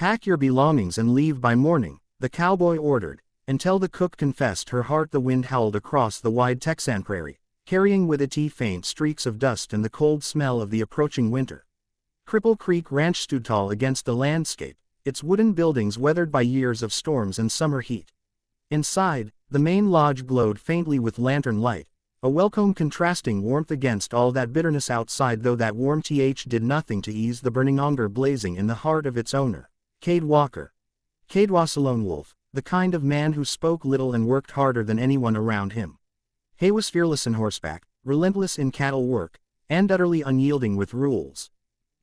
Pack your belongings and leave by morning, the cowboy ordered, until the cook confessed her heart. The wind howled across the wide Texan prairie, carrying with it faint streaks of dust and the cold smell of the approaching winter. Cripple Creek Ranch stood tall against the landscape, its wooden buildings weathered by years of storms and summer heat. Inside, the main lodge glowed faintly with lantern light, a welcome contrasting warmth against all that bitterness outside, though that warmth did nothing to ease the burning anger blazing in the heart of its owner, Cade Walker. Cade was a lone wolf, the kind of man who spoke little and worked harder than anyone around him. He was fearless in horseback, relentless in cattle work, and utterly unyielding with rules.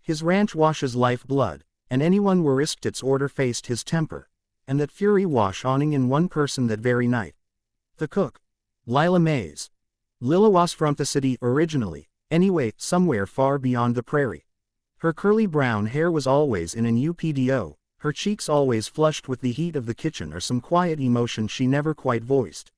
His ranch was his lifeblood, and anyone who risked its order faced his temper, and that fury was owning in one person that very night. The cook, Lila Mays. Lila was from the city originally, anyway, somewhere far beyond the prairie. Her curly brown hair was always in an updo, her cheeks always flushed with the heat of the kitchen or some quiet emotion she never quite voiced.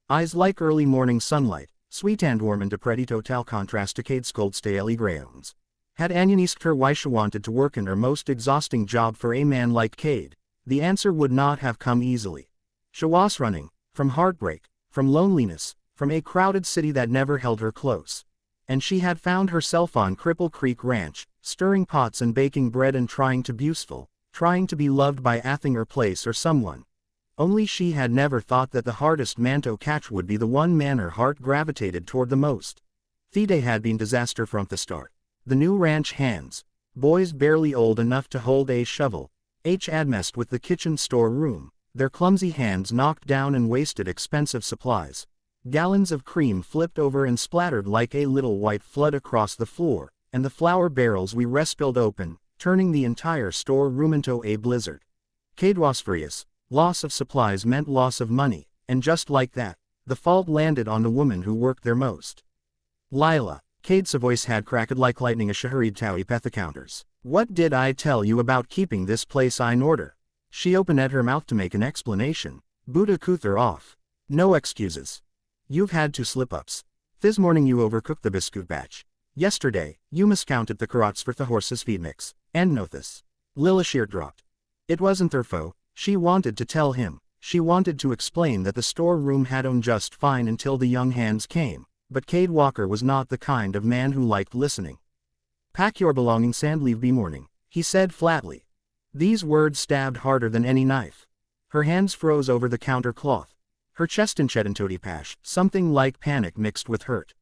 Eyes like early morning sunlight, sweet and warm and pretty total contrast to Cade's cold staely grayons. Had Anya asked her why she wanted to work in her most exhausting job for a man like Cade, the answer would not have come easily. She was running, from heartbreak, from loneliness, from a crowded city that never held her close. And she had found herself on Cripple Creek Ranch, stirring pots and baking bread and trying to be useful, trying to be loved by a thing or place or someone. Only she had never thought that the hardest man to catch would be the one man her heart gravitated toward the most. The day had been disaster from the start. The new ranch hands, boys barely old enough to hold a shovel, had messed with the kitchen storeroom, their clumsy hands knocked down and wasted expensive supplies. Gallons of cream flipped over and splattered like a little white flood across the floor, and the flour barrels we spilled open, turning the entire storeroom into a blizzard. Cade was furious. Loss of supplies meant loss of money, and just like that, the fault landed on the woman who worked there most. Lila. Cade's voice had cracked like lightning as she hurried to at the counters. What did I tell you about keeping this place in order? She opened at her mouth to make an explanation. Buddha cut her off. No excuses. You've had 2 slip-ups. This morning you overcooked the biscuit batch. Yesterday, you miscounted the carrots for the horse's feed mix. And know this. Lila sheer dropped. It wasn't her fault. She wanted to tell him. She wanted to explain that the storeroom had owned just fine until the young hands came, but Cade Walker was not the kind of man who liked listening. Pack your belongings and leave by morning, he said flatly. These words stabbed harder than any knife. Her hands froze over the counter cloth. Her chest inched into a pash, something like panic mixed with hurt.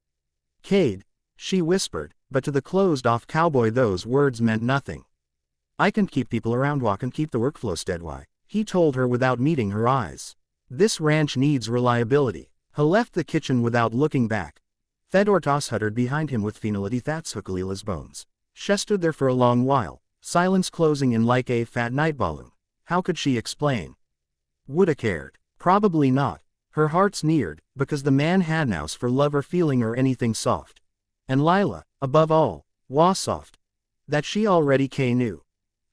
Cade, she whispered, but to the closed-off cowboy those words meant nothing. I can keep people around walk and keep the workflow steady, he told her without meeting her eyes. This ranch needs reliability. He left the kitchen without looking back. Fedor Toss huttered behind him with finality that's Hookalila's bones. She stood there for a long while, silence closing in like a fat night balloon. How could she explain? Woulda cared. Probably not. Her heart sneered, because the man had nouse for love or feeling or anything soft. And Lila, above all, was soft. That she already knew.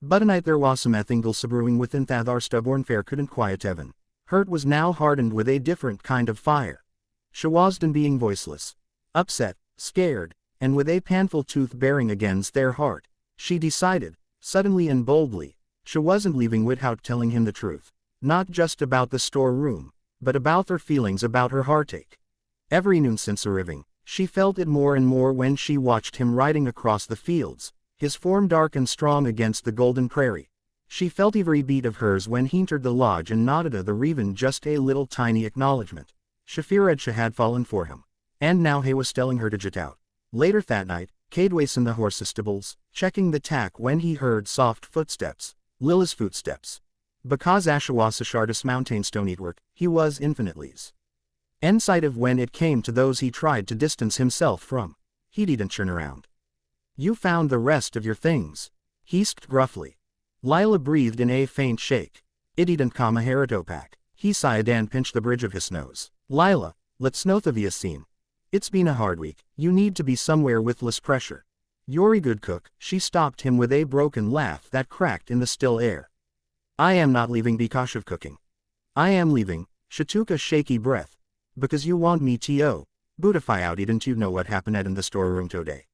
But a night there was some thingles brewing within that our stubborn fair couldn't quiet Evan. Hurt was now hardened with a different kind of fire. She was done being voiceless. Upset, scared, and with a painful tooth bearing against their heart, she decided, suddenly and boldly, she wasn't leaving without telling him the truth. Not just about the storeroom, but about her feelings about her heartache. Every noon since arriving, she felt it more and more when she watched him riding across the fields, his form dark and strong against the golden prairie. She felt every beat of hers when he entered the lodge and nodded at the raven just a little tiny acknowledgement. She feared she had fallen for him. And now he was telling her to get out. Later that night, Cade was in the horse's stables, checking the tack when he heard soft footsteps, Lila's footsteps. Because Asha was the sharpest mountain stone eatwork, he was infinitely sensitive when it came to those he tried to distance himself from. He didn't turn around. You found the rest of your things? He asked gruffly. Lila breathed in a faint shake. It didn't come a Haritopac. He sighed and pinched the bridge of his nose. Lila, let's know the via scene. It's been a hard week. You need to be somewhere with less pressure. You're a good cook. She stopped him with a broken laugh that cracked in the still air. I am not leaving because of cooking. I am leaving, she took a shaky breath, because you want me to bootify out. Didn't you know what happened in the storeroom today?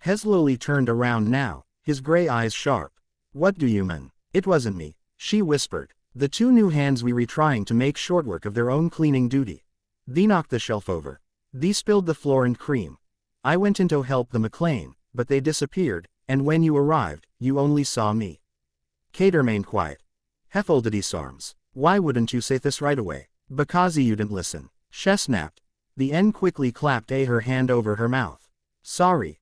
He slowly turned around now, his gray eyes sharp. What do you mean? It wasn't me, she whispered. The two new hands we were trying to make short work of their own cleaning duty. Thee knocked the shelf over. Thee spilled the floor and cream. I went in to help the McLean, but they disappeared, and when you arrived, you only saw me. Kate remained quiet. He folded his arms. Why wouldn't you say this right away? Because you didn't listen. She snapped. The end quickly clapped her hand over her mouth. Sorry.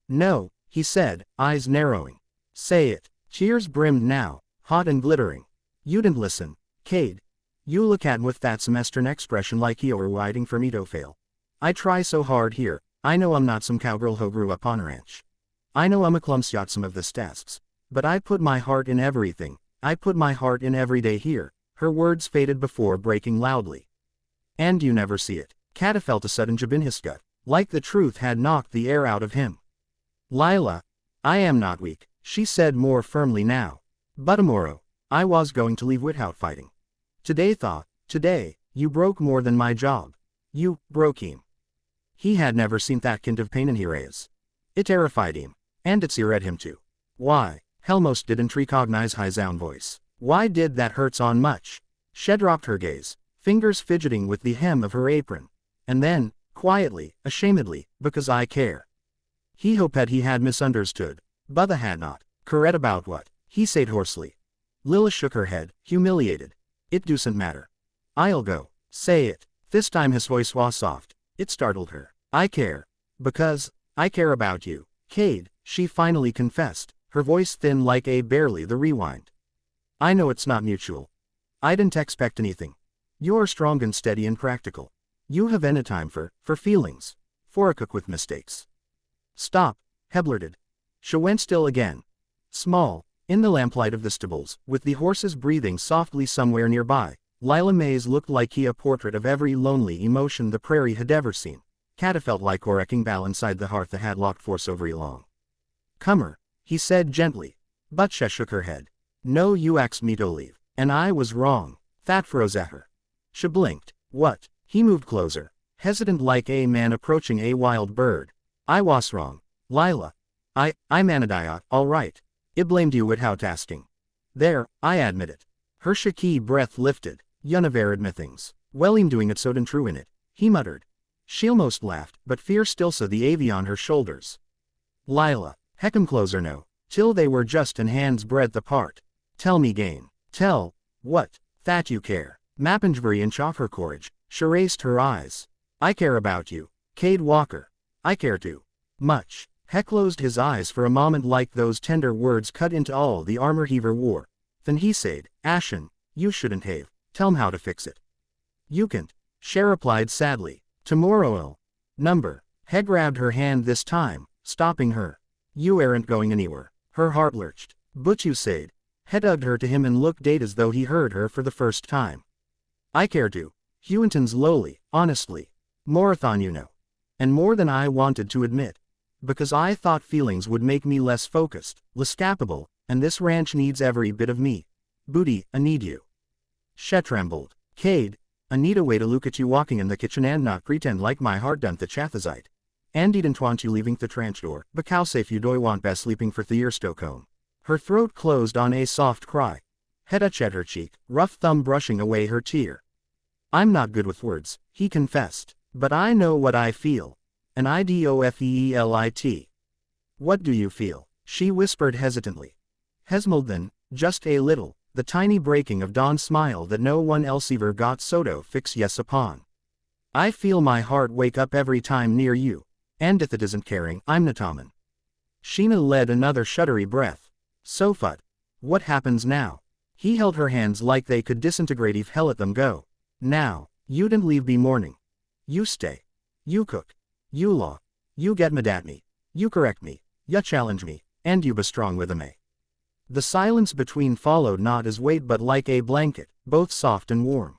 No, he said, eyes narrowing. Say it. Tears brimmed now, hot and glittering. You didn't listen, Cade. You look at me with that semestern expression like you were waiting for me to fail. I try so hard here. I know I'm not some cowgirl who grew up on a ranch. I know I'm a clumsy at some of the tasks. But I put my heart in everything. I put my heart in every day here. Her words faded before breaking loudly. And you never see it. Kata felt a sudden jab in his gut, like the truth had knocked the air out of him. Lila, I am not weak, she said more firmly now. But tomorrow, I was going to leave without fighting. Today, you broke more than my job. You broke him. He had never seen that kind of pain in her eyes. It terrified him, and it seared him too. Why? Helmost didn't recognize his own voice. Why did that hurt so much? She dropped her gaze, fingers fidgeting with the hem of her apron. And then, quietly, ashamedly, because I care. He hoped he had misunderstood, but they had not. Correct about what? He said hoarsely. Lila shook her head, humiliated. It doesn't matter. I'll go. Say it. This time his voice was soft. It startled her. I care. Because, I care about you, Cade, she finally confessed, her voice thin like a barely the rewind. I know it's not mutual. I didn't expect anything. You're strong and steady and practical. You have any time for feelings. For a cook with mistakes. Stop, he blurted. She went still again. Small, in the lamplight of the stables, with the horses breathing softly somewhere nearby, Lila Mays looked like a portrait of every lonely emotion the prairie had ever seen. Kata felt like a wrecking ball inside the hearth that had locked for so very long. Comer, he said gently. But she shook her head. No, you asked me to leave, and I was wrong. That froze at her. She blinked. What? He moved closer, hesitant like a man approaching a wild bird. I was wrong, Lila. I'm an idiot, all right. It blamed you without asking. There, I admit it. Her shaky breath lifted. You never admit things. Well, I'm doing it so damn true in it, he muttered. She almost laughed, but fear still saw the avi on her shoulders. Lila, heck 'em closer no, till they were just an hand's breadth apart. Tell me gain. Tell, what, that you care. Mappingebury inch off her courage, she raised her eyes. I care about you, Cade Walker. I care too. Much. He closed his eyes for a moment like those tender words cut into all the armor he ever wore. Then he said, Ashen, you shouldn't have. Tell 'm how to fix it. You can't, she replied sadly. Tomorrow'll. Number. He grabbed her hand this time, stopping her. You aren't going anywhere. Her heart lurched. But you said. He hugged her to him and looked dead as though he heard her for the first time. I care too. Hewington's lowly, honestly. Moreathon you know. And more than I wanted to admit. Because I thought feelings would make me less focused, less capable, and this ranch needs every bit of me. Booty, I need you. She trembled. Cade, I need a way to look at you walking in the kitchen and not pretend like my heart done the chathazite. And didn't want you leaving the tranch door, but how safe you do want best sleeping for the year Stockholm. Her throat closed on a soft cry. He touched at her cheek, rough thumb brushing away her tear. I'm not good with words, he confessed, but I know what I feel. An idofeelit. What do you feel? She whispered hesitantly. Hesmald then, just a little, the tiny breaking of dawn's smile that no one else ever got so to fix yes upon. I feel my heart wake up every time near you, and if it isn't caring, I'm Nataman. Sheena led another shuddery breath. Sofut. What happens now? He held her hands like they could disintegrate if he let them go. Now, you didn't leave me morning. You stay. You cook. You law. You get mad at me. You correct me. You challenge me. And you be strong with me. The silence between followed not as weight but like a blanket, both soft and warm.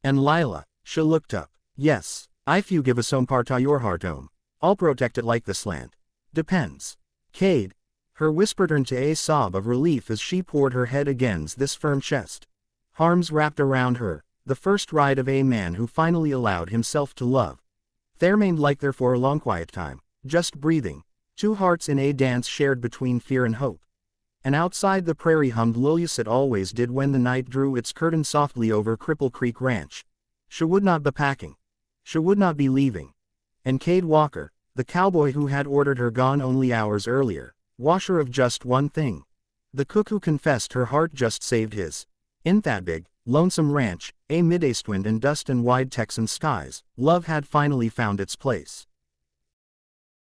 And Lila, she looked up. Yes, if you give us some part of your heart home, I'll protect it like this land. Depends. Cade. Her whisper turned to a sob of relief as she poured her head against this firm chest. Arms wrapped around her, the first ride of a man who finally allowed himself to love. They remained like there for a long quiet time, just breathing, two hearts in a dance shared between fear and hope. And outside the prairie hummed Lilius it always did when the night drew its curtain softly over Cripple Creek Ranch. She would not be packing. She would not be leaving. And Cade Walker, the cowboy who had ordered her gone only hours earlier, washer of just one thing. The cook who confessed her heart just saved his. In that big, lonesome ranch, amid east wind and dust and wide Texan skies, love had finally found its place.